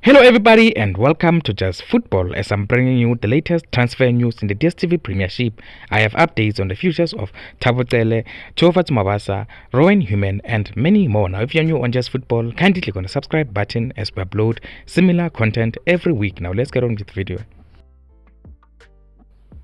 Hello everybody and welcome to Just Football as I'm bringing you the latest transfer news in the DStv Premiership. I have updates on the futures of Tabi Tele, Mabasa, Rowan and many more. Now if you're new on Just Football, kindly click on the subscribe button as we upload similar content every week. Now let's get on with the video.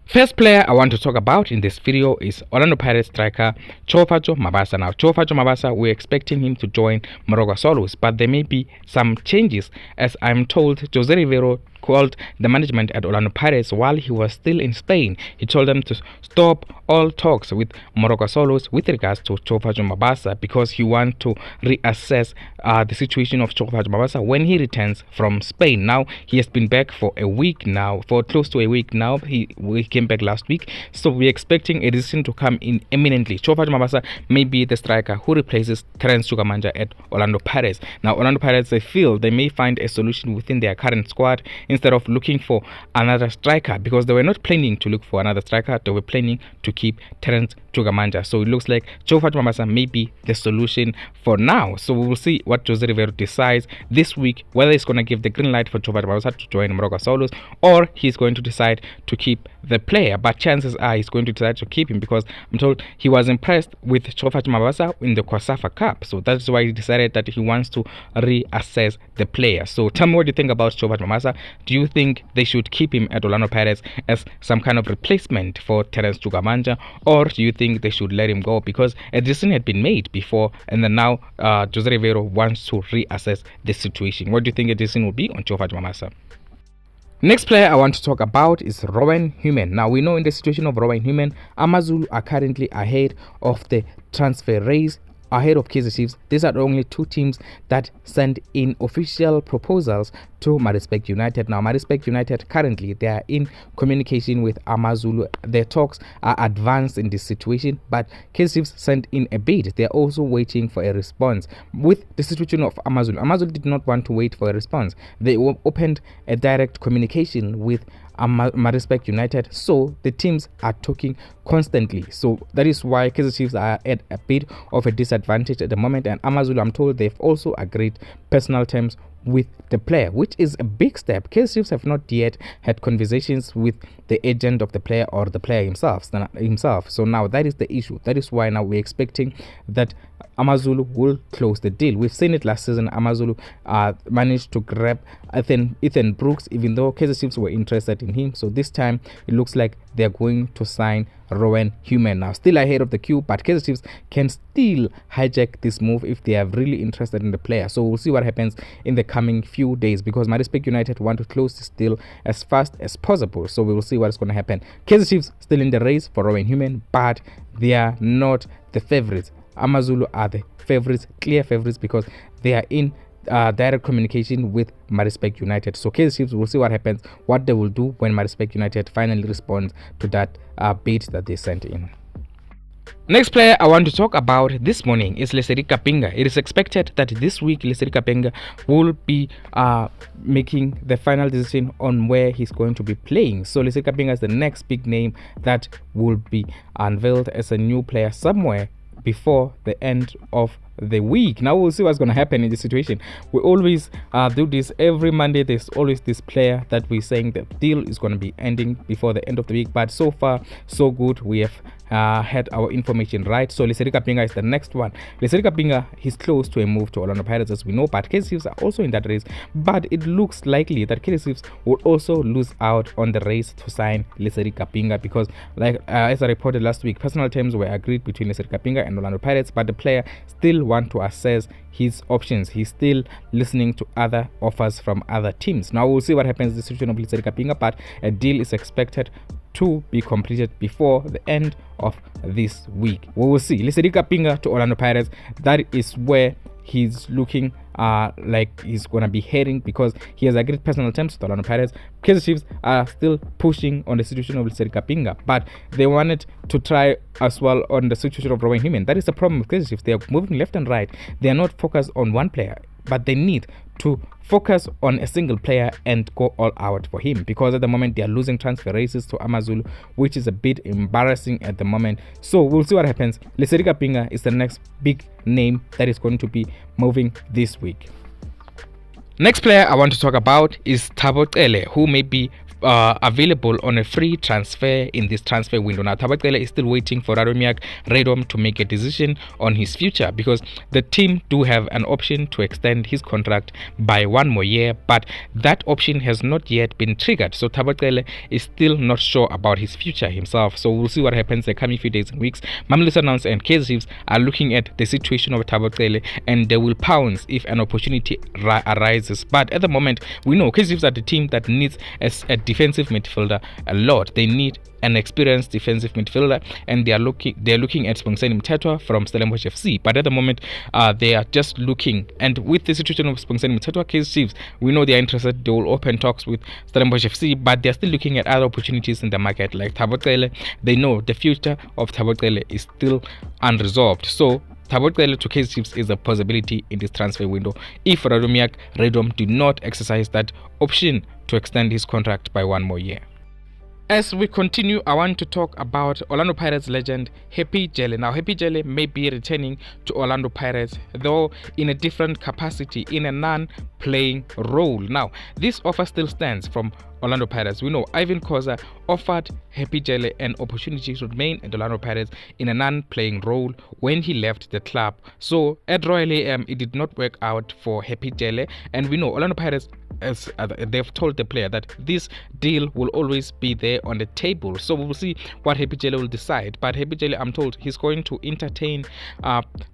First player I want to talk about in this video is Orlando Pirates striker Mabasa. Now Mabasa, we're expecting him to join Moroka Swallows, but there may be some changes as I'm told Jose Rivero called the management at Orlando Pirates while he was still in Spain. He told them to stop all talks with Moroka Swallows with regards to Mabasa because he wants to reassess the situation of Mabasa when he returns from Spain. Now he has been back for a week now, for close to a week now. He came back last week, so we're expecting a decision to come in imminently. Mabasa may be the striker who replaces Terence Chukwamanja at Orlando Pirates. Now Orlando Pirates, they feel they may find a solution within their current squad instead of looking for another striker, because they were not planning to look for another striker, they were planning to keep Terence Chukwamanja. So it looks like Mabasa may be the solution for now. So we will see what Jose Rivero decides this week, whether he's going to give the green light for Mabasa to join Moroka Swallows or he's going to decide to keep the player. But chances are he's going to decide to keep him because I'm told he was impressed with Mabasa in the Kwasafa Cup. So that's why he decided that he wants to reassess the player. So tell me what you think about Mabasa. Do you think they should keep him at Orlando Pirates as some kind of replacement for Terence Chukwamanja, or do you think they should let him go because a decision had been made before and then now Jose Rivero wants to reassess the situation? What do you think a decision will be on Mabasa? Next player I want to talk about is Rowan. Now we know in the situation of Rowan, Amazulu are currently ahead of the transfer race, ahead of KaizerChiefs. These are the only two teams that send in official proposals to Maritzburg United. Now Maritzburg United currently they are in communication with Amazulu. Their talks are advanced in this situation, but KaizerChiefs sent in a bid. They are also waiting for a response. With the situation of Amazulu did not want to wait for a response. They opened a direct communication with Maritzburg United, so the teams are talking constantly. So that is why KaizerChiefs are at a bit of a disadvantage at the moment, and Amazulu, I'm told they've also agreed personal terms with the player, which is a big step. KaizerChiefs have not yet had conversations with the agent of the player or the player himself. So now that is the issue. That is why now we're expecting that Amazulu will close the deal. We've seen it last season. Amazulu managed to grab Ethan Brooks, even though KaizerChiefs were interested in him. So this time it looks like they're going to sign Rowan. Now still ahead of the queue, but KaizerChiefs can still hijack this move if they are really interested in the player. So we'll see what happens in the coming few days, because Maritzburg United want to close this deal as fast as possible. So we will see what is going to happen. KaizerChiefs still in the race for Rowan, but they are not the favorites. Amazulu are the favorites, clear favorites, because they are in direct communication with Maritzburg United. So KaizerChiefs will see what happens, what they will do when Maritzburg United finally responds to that bid that they sent in. Next player I want to talk about this morning is Lesedi Kapinga. It is expected that this week Lesedi Kapinga will be making the final decision on where he's going to be playing. So Lesedi Kapinga is the next big name that will be unveiled as a new player somewhere before the end of the week. Now we'll see what's going to happen in this situation. We always do this every Monday. There's always this player that we're saying the deal is going to be ending before the end of the week, but so far so good. We have had our information right. So Lesedi Kapinga is the next one. Lesedi Kapinga, he's close to a move to Orlando Pirates, as we know, but KaizerChiefs are also in that race. But it looks likely that KaizerChiefs will also lose out on the race to sign Lesedi Kapinga, because like as I reported last week, personal terms were agreed between Lesedi Kapinga and Orlando Pirates, but the player still want to assess his options. He's still listening to other offers from other teams. Now we'll see what happens in the situation of Lesedi Kapinga, but a deal is expected to be completed before the end of this week. We will see. Lesedi Kapinga to Orlando Pirates, that is where he's looking like he's gonna be heading, because he has agreed personal terms with Orlando Pirates. KaizerChiefs are still pushing on the situation of Lesedi Kapinga, but they wanted to try as well on the situation of Rowan. That is the problem with KaizerChiefs. They are moving left and right. They are not focused on one player, but they need to focus on a single player and go all out for him, because at the moment they are losing transfer races to Amazulu, which is a bit embarrassing at the moment. So we'll see what happens. Lesedi Kapinga is the next big name that is going to be moving this week. Next player I want to talk about is Tabi Tele, who may be available on a free transfer in this transfer window. Now, Tabi Tele is still waiting for Radomiak Redom to make a decision on his future, because the team do have an option to extend his contract by 1 more year, but that option has not yet been triggered. So Tabi Tele is still not sure about his future himself. So we'll see what happens the coming few days and weeks. Mamelodi Sundowns and KaizerChiefs are looking at the situation of Tabi Tele, and they will pounce if an opportunity arises. But at the moment, we know KaizerChiefs are the team that needs a defensive midfielder a lot. They need an experienced defensive midfielder, and they are looking at Mathoho from Stellenbosch FC. But at the moment, they are just looking, and with the situation of Mathoho, KaizerChiefs, we know they are interested. They will open talks with Stellenbosch FC, but they are still looking at other opportunities in the market like Tabi Tele. They know the future of Tabi Tele is still unresolved. So Tabi Tele to KaizerChiefs is a possibility in this transfer window if Radomiak Redom did not exercise that option to extend his contract by 1 more year. As we continue, I want to talk about Orlando Pirates legend Happy Jele. Now, Happy Jele may be returning to Orlando Pirates, though in a different capacity, in a non-playing role. Now, this offer still stands from Orlando Pirates. We know Ivan Khoza offered Happy Jele an opportunity to remain at Orlando Pirates in a non-playing role when he left the club. So at Royal AM, it did not work out for Happy Jele, and we know Orlando Pirates, as they've told the player, that this deal will always be there on the table. So we will see what Happy Jele will decide. But Happy Jele, I'm told, he's going to entertain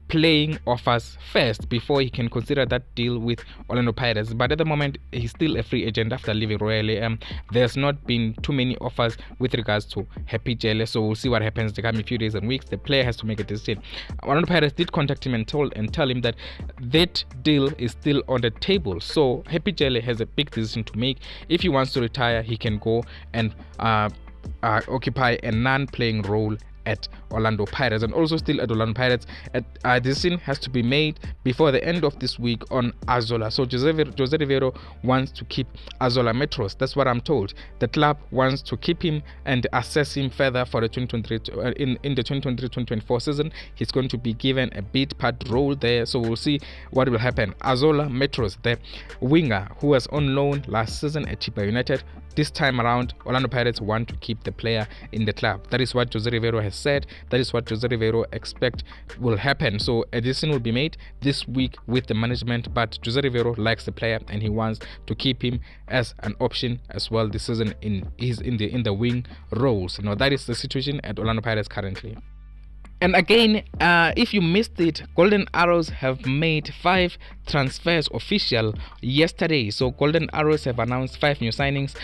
playing offers first before he can consider that deal with Orlando Pirates. But at the moment, he's still a free agent after leaving Royal AM. There's not been too many offers with regards to Happy Jele, so we'll see what happens the coming few days and weeks. The player has to make a decision. Orlando Pirates did contact him and tell him that that deal is still on the table. So Happy Jele has a big decision to make. If he wants to retire, he can go and occupy a non-playing role at Orlando Pirates. And also still at Orlando Pirates, a decision has to be made before the end of this week on Azola. So Jose Rivero wants to keep Azola Metros. That's what I'm told. The club wants to keep him and assess him further for the 2023 in the 2023-2024 season. He's going to be given a bit part role there, so we'll see what will happen. Azola Metros, the winger who was on loan last season at Chiba United, this time around Orlando Pirates want to keep the player in the club. That is what Jose Rivero has said. That is what Jose Rivero expect will happen. So a decision will be made this week with the management, but Jose Rivero likes the player and he wants to keep him as an option as well this season in the wing roles. Now that is the situation at Orlando Pirates currently. And again, if you missed it, Golden Arrows have made 5 transfers official yesterday. So Golden Arrows have announced 5 new signings.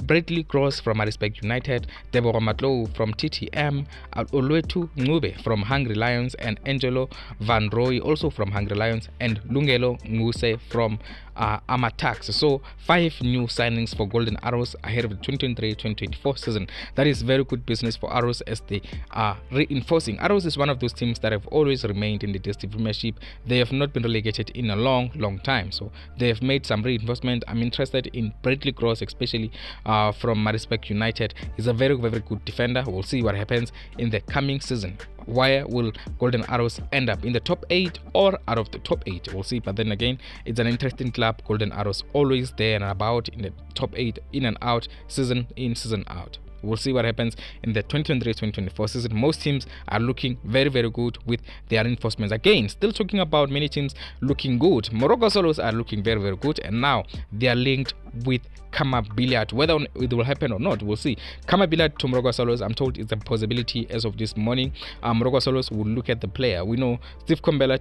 Bradley Gross from Respect United, Deborah Matlow from TTM, Oluetu Ngube from Hungry Lions, and Angelo Van Roy also from Hungry Lions, and Lungelo Nguse from Amatax. So 5 new signings for Golden Arrows ahead of the 2023-2024 season. That is very good business for Arrows as they are reinforcing. Arrows is one of those teams that have always remained in the DStv Premiership. They have not been relegated in a long time. So they have made some reinforcement. I'm interested in Bradley Gross, especially from Respect United. He's a very good defender. We'll see what happens in the coming season. Where will Golden Arrows end up, in the top 8 or out of the top 8? We'll see. But then again, it's an interesting club. Golden Arrows always there and about in the top 8, in and out, season in, season out. We'll see what happens in the 2023-2024 season. Most teams are looking very good with their reinforcements. Again, still talking about many teams looking good. Morocco Solos are looking very good, and now they are linked with Khama Billiat. Whether it will happen or not, we'll see. Khama Billiat to Morocco Solos, I'm told, is a possibility as of this morning. Morocco Solos will look at the player. We know Steve Kombela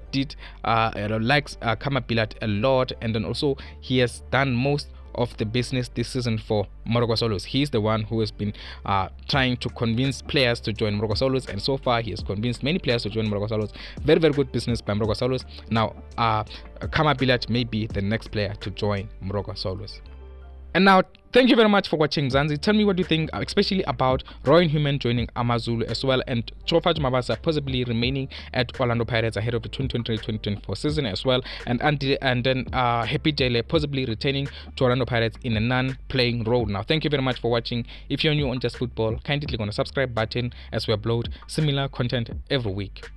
likes Khama Billiat a lot, and then also he has done most of the business this season for Morocco Solos. He's the one who has been trying to convince players to join Morocco Solos, and so far he has convinced many players to join Morocco Solos. Very good business by Morocco Solos. Now Khama Billiat may be the next player to join Morocco Solos. And now, thank you very much for watching Zanzi. Tell me what you think, especially about Rowan joining Amazulu as well, and Mabasa possibly remaining at Orlando Pirates ahead of the 2023-2024 season as well, and then Happy Jele possibly returning to Orlando Pirates in a non-playing role. Now, thank you very much for watching. If you're new on Just Football, kindly click on the subscribe button as we upload similar content every week.